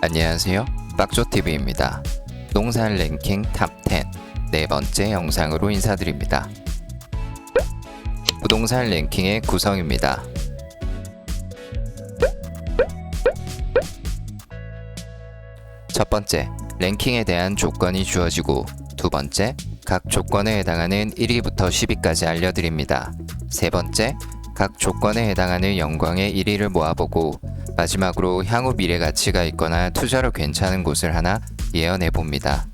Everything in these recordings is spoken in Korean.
안녕하세요. 빡조TV입니다. 부동산 랭킹 탑10 네 번째 영상으로 인사드립니다. 부동산 랭킹의 구성입니다. 첫 번째, 랭킹에 대한 조건이 주어지고, 두 번째, 각 조건에 해당하는 1위부터 10위까지 알려드립니다. 세 번째, 각 조건에 해당하는 영광의 1위를 모아보고, 마지막으로 향후 미래 가치가 있거나 투자로 괜찮은 곳을 하나 예언해봅니다.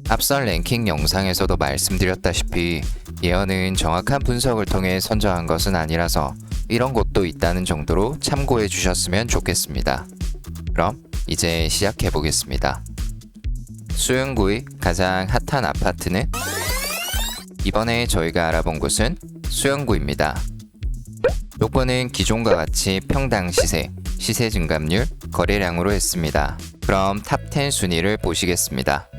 앞선 랭킹 영상에서도 말씀드렸다시피 예언은 정확한 분석을 통해 선정한 것은 아니라서 이런 곳도 있다는 정도로 참고해 주셨으면 좋겠습니다. 그럼 이제 시작해 보겠습니다. 수영구의 가장 핫한 아파트는? 이번에 저희가 알아본 곳은 수영구입니다. 요건은 기존과 같이 평당 시세, 시세 증감률, 거래량으로 했습니다. 그럼 탑10 순위를 보시겠습니다.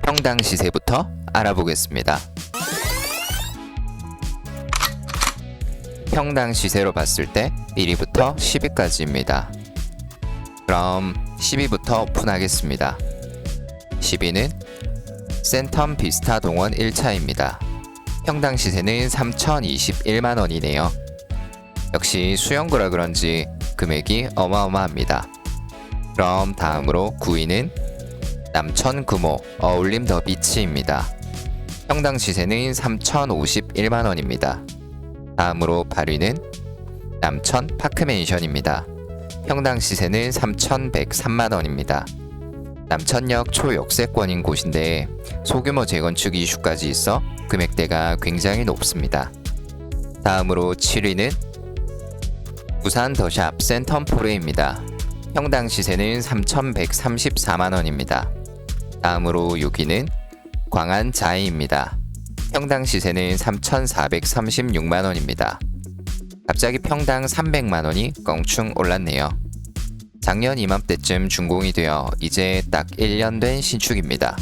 평당 시세부터 알아보겠습니다. 평당 시세로 봤을 때 1위부터 10위까지입니다. 그럼 10위부터 오픈하겠습니다. 10위는 센텀 비스타 동원 1차입니다. 평당 시세는 3,021만원이네요. 역시 수영구라 그런지 금액이 어마어마합니다. 그럼 다음으로 9위는 남천 구모 어울림 더 비치입니다. 평당 시세는 3,051만원입니다. 다음으로 8위는 남천 파크맨션입니다. 평당 시세는 3,103만원입니다. 남천역 초역세권인 곳인데 소규모 재건축 이슈까지 있어 금액대가 굉장히 높습니다. 다음으로 7위는 부산 더샵 센텀포레입니다. 평당 시세는 3,134만원입니다. 다음으로 6위는 광안 자이입니다. 평당 시세는 3,436만원입니다. 갑자기 평당 300만원이 껑충 올랐네요. 작년 이맘때쯤 준공이 되어 이제 딱 1년 된 신축입니다.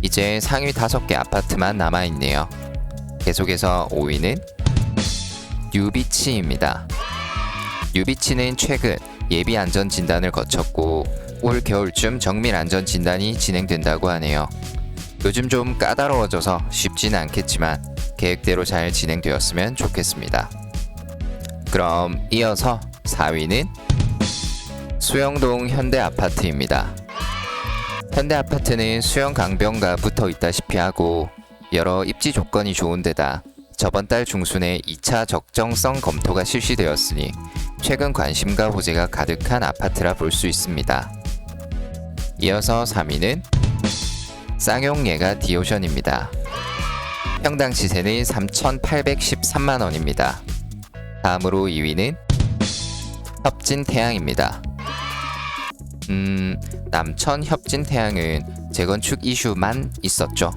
이제 상위 5개 아파트만 남아있네요. 계속해서 5위는 뉴비치입니다. 뉴비치는 최근 예비 안전 진단을 거쳤고 올 겨울쯤 정밀 안전 진단이 진행된다고 하네요. 요즘 좀 까다로워져서 쉽진 않겠지만 계획대로 잘 진행되었으면 좋겠습니다. 그럼 이어서 4위는 수영동 현대아파트입니다. 현대아파트는 수영 강변과 붙어 있다시피 하고 여러 입지 조건이 좋은 데다 저번 달 중순에 2차 적정성 검토가 실시되었으니 최근 관심과 호재가 가득한 아파트라 볼 수 있습니다. 이어서 3위는 쌍용예가 디오션입니다. 평당 시세는 3,813만원입니다. 다음으로 2위는 협진태양입니다. 남천 협진태양은 재건축 이슈만 있었죠.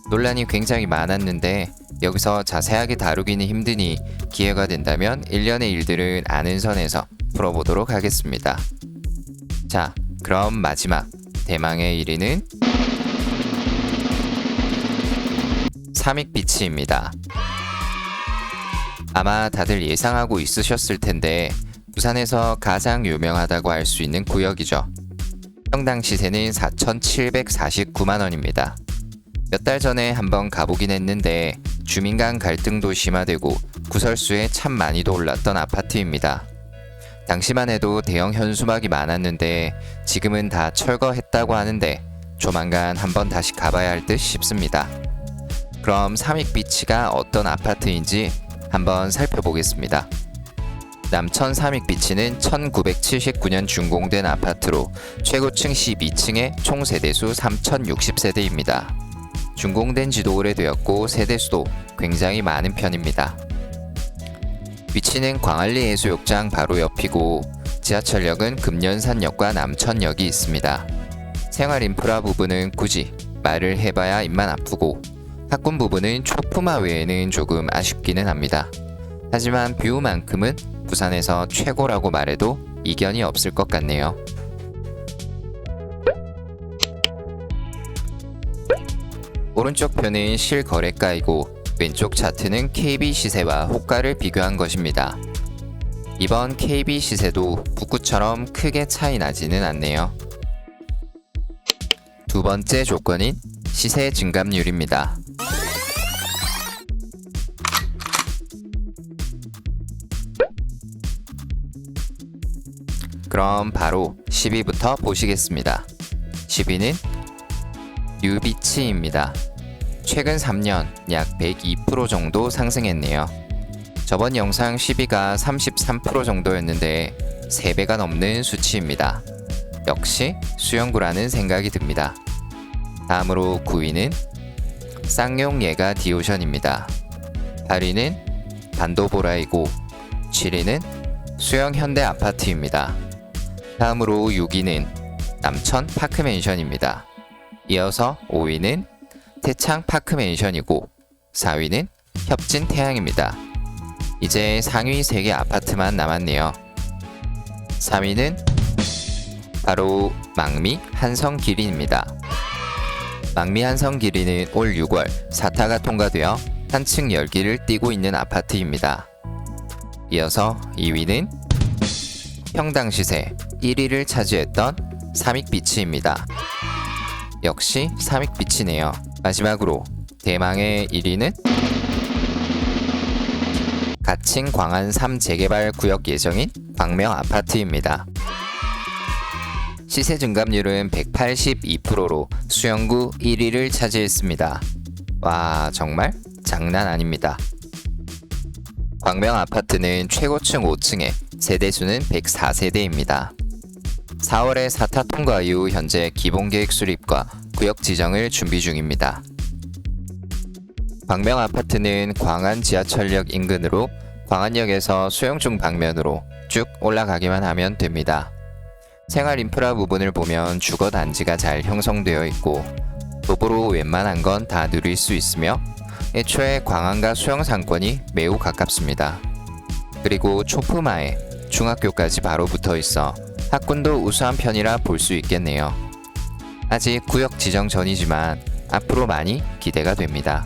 논란이 굉장히 많았는데 여기서 자세하게 다루기는 힘드니 기회가 된다면 일련의 일들은 아는 선에서 풀어보도록 하겠습니다. 자, 그럼 마지막 대망의 1위는 삼익비치입니다. 아마 다들 예상하고 있으셨을 텐데 부산에서 가장 유명하다고 할 수 있는 구역이죠. 평당 시세는 4,749만원입니다. 몇 달 전에 한번 가보긴 했는데 주민 간 갈등도 심화되고 구설수에 참 많이도 올랐던 아파트입니다. 당시만 해도 대형 현수막이 많았는데 지금은 다 철거했다고 하는데 조만간 한번 다시 가봐야 할 듯 싶습니다. 그럼 삼익비치가 어떤 아파트인지 한번 살펴보겠습니다. 남천 삼익비치는 1979년 준공된 아파트로 최고층 12층에 총 세대수 3,060세대입니다. 준공된 지도 오래되었고 세대수도 굉장히 많은 편입니다. 위치는 광안리 해수욕장 바로 옆이고 지하철역은 금년산역과 남천역이 있습니다. 생활 인프라 부분은 굳이 말을 해봐야 입만 아프고 학군 부분은 초품화 외에는 조금 아쉽기는 합니다. 하지만 뷰만큼은 부산에서 최고라고 말해도 이견이 없을 것 같네요. 오른쪽 표는 실거래가이고 왼쪽 차트는 KB 시세와 호가를 비교한 것입니다. 이번 KB 시세도 북구처럼 크게 차이 나지는 않네요. 두 번째 조건인 시세 증감률입니다. 그럼 바로 10위부터 보시겠습니다. 10위는 뉴비치입니다. 최근 3년 약 102% 정도 상승했네요. 저번 영상 10위가 33% 정도였는데 3배가 넘는 수치입니다. 역시 수영구라는 생각이 듭니다. 다음으로 9위는 쌍용 예가 디오션입니다. 8위는 반도보라이고 7위는 수영 현대 아파트입니다. 다음으로 6위는 남천 파크맨션입니다. 이어서 5위는 태창 파크맨션이고 4위는 협진 태양입니다. 이제 상위 3개 아파트만 남았네요. 3위는 바로 망미 한성기린입니다. 망미 한성기린은 올 6월 사타가 통과되어 한층 열기를 띠고 있는 아파트입니다. 이어서 2위는 평당 시세 1위를 차지했던 삼익비치입니다. 역시 삼익비치네요. 마지막으로 대망의 1위는 가칭 광안 3 재개발 구역 예정인 광명 아파트입니다. 시세 증감률은 182%로 수영구 1위를 차지했습니다. 와, 정말 장난 아닙니다. 광명 아파트는 최고층 5층에 세대수는 104세대입니다. 4월에 사타 통과 이후 현재 기본계획 수립과 구역 지정을 준비 중입니다. 광명 아파트는 광안 지하철역 인근으로 광안역에서 수영중 방면으로 쭉 올라가기만 하면 됩니다. 생활 인프라 부분을 보면 주거 단지가 잘 형성되어 있고 도보로 웬만한 건 다 누릴 수 있으며 애초에 광안과 수영 상권이 매우 가깝습니다. 그리고 초품화에 중학교까지 바로 붙어 있어 학군도 우수한 편이라 볼 수 있겠네요. 아직 구역 지정 전이지만 앞으로 많이 기대가 됩니다.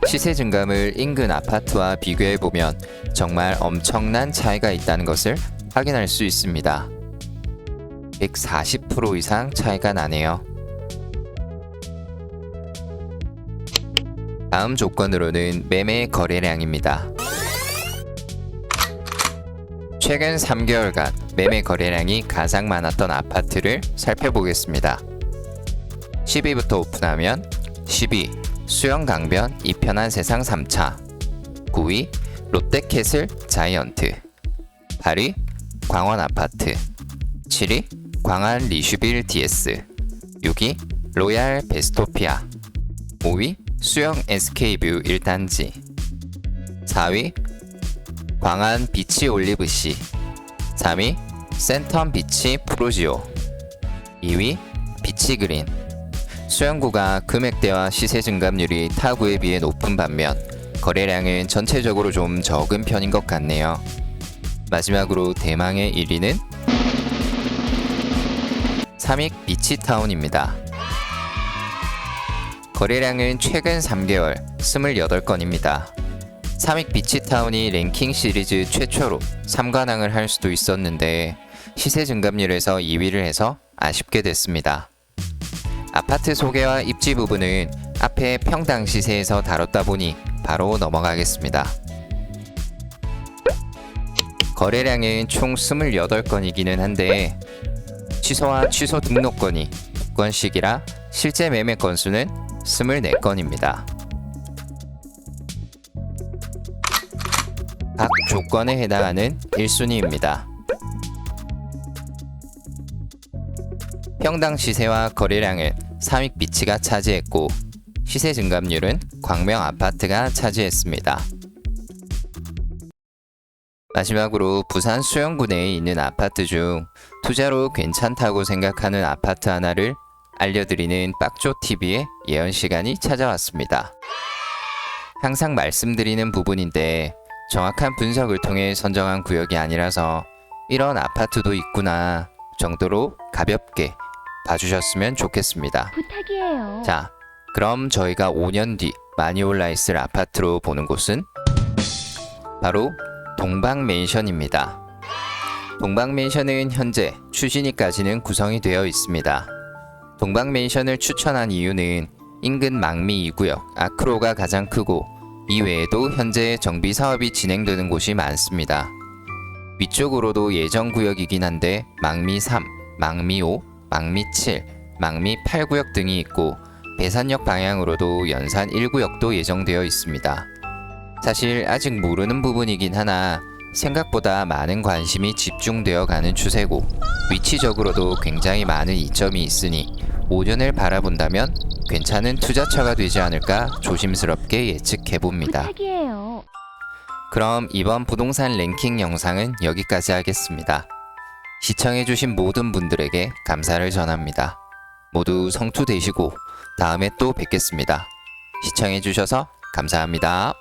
시세 증감을 인근 아파트와 비교해보면 정말 엄청난 차이가 있다는 것을 확인할 수 있습니다. 140% 이상 차이가 나네요. 다음 조건으로는 매매 거래량입니다. 최근 3개월간 매매 거래량이 가장 많았던 아파트를 살펴보겠습니다. 10위부터 오픈하면 10위 수영강변 이편한 세상 3차, 9위 롯데캐슬 자이언트, 8위 광원아파트, 7위 광안 리슈빌 DS, 6위 로얄 베스토피아, 5위 수영 SK뷰 1단지, 4위 광안 비치 올리브시, 3위 센텀 비치 프로지오, 2위 비치 그린. 수영구가 금액대와 시세 증감률이 타구에 비해 높은 반면 거래량은 전체적으로 좀 적은 편인 것 같네요. 마지막으로 대망의 1위는 삼익 비치타운입니다. 거래량은 최근 3개월 28건입니다. 삼익 비치타운이 랭킹 시리즈 최초로 3관왕을 할 수도 있었는데 시세 증감률에서 2위를 해서 아쉽게 됐습니다. 아파트 소개와 입지 부분은 앞에 평당 시세에서 다뤘다 보니 바로 넘어가겠습니다. 거래량은 총 28건이기는 한데 취소와 취소 등록건이 2건씩이라 실제 매매 건수는 24건입니다. 각 조건에 해당하는 1순위입니다. 평당 시세와 거래량은 삼익 비치가 차지했고 시세 증감률은 광명 아파트가 차지했습니다. 마지막으로 부산 수영구 내에 있는 아파트 중 투자로 괜찮다고 생각하는 아파트 하나를 알려드리는 빡조TV의 예언 시간이 찾아왔습니다. 항상 말씀드리는 부분인데 정확한 분석을 통해 선정한 구역이 아니라서 이런 아파트도 있구나 정도로 가볍게 봐주셨으면 좋겠습니다. 부탁이에요. 자, 그럼 저희가 5년 뒤 많이 올라 있을 아파트로 보는 곳은 바로 동방맨션입니다. 동방맨션은 현재 추진위까지는 구성이 되어 있습니다. 동방맨션을 추천한 이유는 인근 망미 2구역 아크로가 가장 크고 이외에도 현재 정비 사업이 진행되는 곳이 많습니다. 위쪽으로도 예정 구역이긴 한데 망미 3, 망미 5, 망미 7, 망미 8구역 등이 있고 배산역 방향으로도 연산 1구역도 예정되어 있습니다. 사실 아직 모르는 부분이긴 하나 생각보다 많은 관심이 집중되어 가는 추세고 위치적으로도 굉장히 많은 이점이 있으니 5년을 바라본다면 괜찮은 투자처가 되지 않을까 조심스럽게 예측해봅니다. 부탁이에요. 그럼 이번 부동산 랭킹 영상은 여기까지 하겠습니다. 시청해주신 모든 분들에게 감사를 전합니다. 모두 성투되시고 다음에 또 뵙겠습니다. 시청해주셔서 감사합니다.